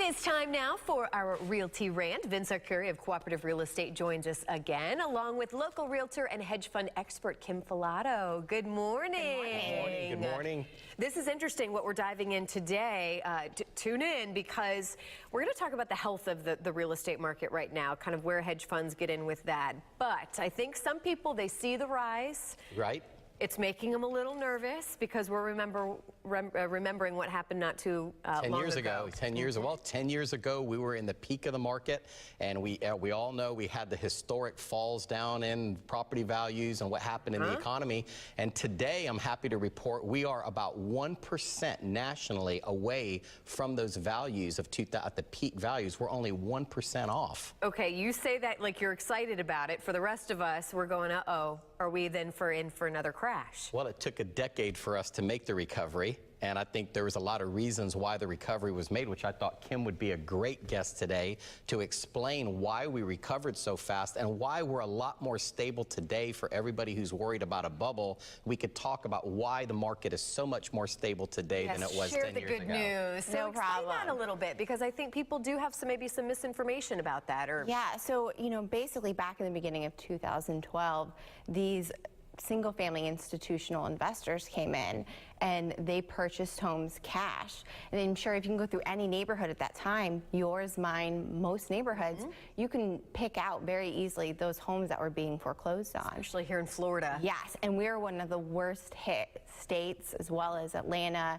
It is time now for our Realty Rant. Vince Arcuri of Cooperative Real Estate joins us again, along with local realtor and hedge fund expert Kim Falato. Good morning. Good morning. Good morning. This is interesting what we're diving in today. Tune in because we're going to talk about the health of the real estate market right now, kind of where hedge funds get in with that. But I think some people, they see the rise. Right. It's making them a little nervous because we're remembering what happened not too long ago. 10 years ago. Well, 10 years ago, we were in the peak of the market, and we all know we had the historic falls down in property values and what happened in the economy. And today, I'm happy to report we are about 1% nationally away from those values of at the peak values. We're only 1% off. Okay, you say that like you're excited about it. For the rest of us, we're going, uh-oh. Are we then in for another crash? Well, it took a decade for us to make the recovery, and I think there was a lot of reasons why the recovery was made, which I thought Kim would be a great guest today to explain why we recovered so fast and why we're a lot more stable today. For everybody who's worried about a bubble, we could talk about why the market is so much more stable today than it was 10 years ago. Share the good news. So explain that a little bit, because I think people do have maybe some misinformation about that. Yeah, so, basically back in the beginning of 2012, these single-family institutional investors came in and they purchased homes cash. And I'm sure if you can go through any neighborhood at that time, yours, mine, most neighborhoods, you can pick out very easily those homes that were being foreclosed on. Especially here in Florida. Yes, and we're one of the worst hit states, as well as Atlanta,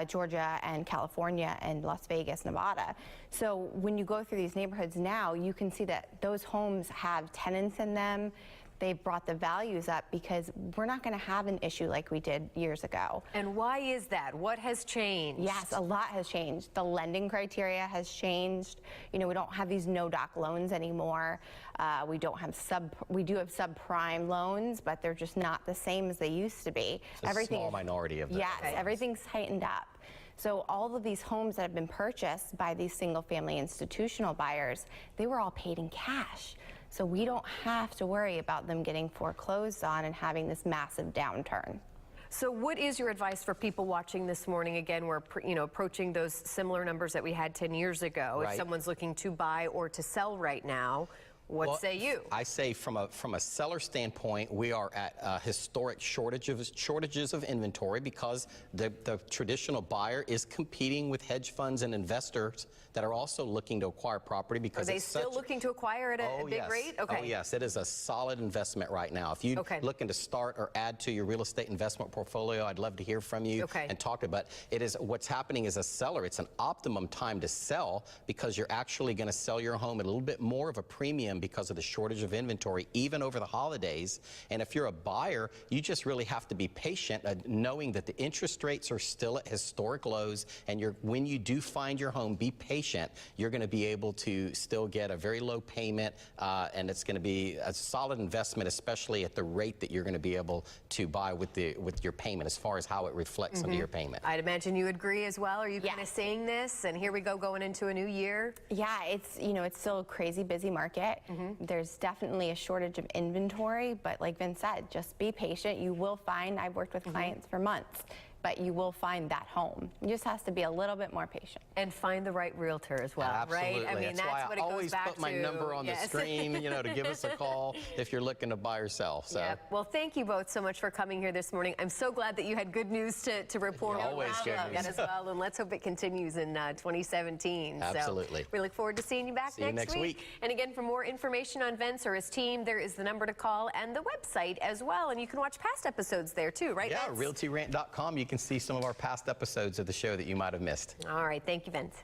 Georgia, and California, and Las Vegas, Nevada. So when you go through these neighborhoods now, you can see that those homes have tenants in them. They've brought the values up because we're not going to have an issue like we did years ago. And why is that? What has changed? Yes, a lot has changed. The lending criteria has changed. We don't have these no-doc loans anymore. We do have subprime loans, but they're just not the same as they used to be. It's a small minority of them. Yes, everything's tightened up. So all of these homes that have been purchased by these single-family institutional buyers, they were all paid in cash. So we don't have to worry about them getting foreclosed on and having this massive downturn. So what is your advice for people watching this morning? Again, we're approaching those similar numbers that we had 10 years ago. If someone's looking to buy or to sell right now, what say you? I say from a seller standpoint, we are at historic shortages of inventory because the traditional buyer is competing with hedge funds and investors that are also looking to acquire property because are they still looking to acquire at a big rate? Okay. Oh yes, it is a solid investment right now. If you're looking to start or add to your real estate investment portfolio, I'd love to hear from you and talk about it. What's happening as a seller, it's an optimum time to sell because you're actually going to sell your home at a little bit more of a premium because of the shortage of inventory, even over the holidays. And if you're a buyer, you just really have to be patient, knowing that the interest rates are still at historic lows. And when you do find your home, be patient. You're going to be able to still get a very low payment, and it's going to be a solid investment, especially at the rate that you're going to be able to buy with your payment, as far as how it reflects into your payment. I'd imagine you agree as well. Are you kind of seeing this? And here we go, going into a new year. Yeah, it's it's still a crazy busy market. There's definitely a shortage of inventory, but like Vince said, just be patient. You will find, I've worked with clients for months, but you will find that home. You just has to be a little bit more patient. And find the right realtor as well, Absolutely. right? I mean, that's what it goes back to. I always put my number on the screen, to give us a call if you're looking to buy or sell. So. Yep. Well, thank you both so much for coming here this morning. I'm so glad that you had good news to report. Always good news. As well, and let's hope it continues in 2017. Absolutely. So we look forward to seeing you back next week. And again, for more information on Vince or his team, there is the number to call and the website as well. And you can watch past episodes there too, right? Yeah, realtyrant.com. You can see some of our past episodes of the show that you might have missed. All right. Thank you, Vince.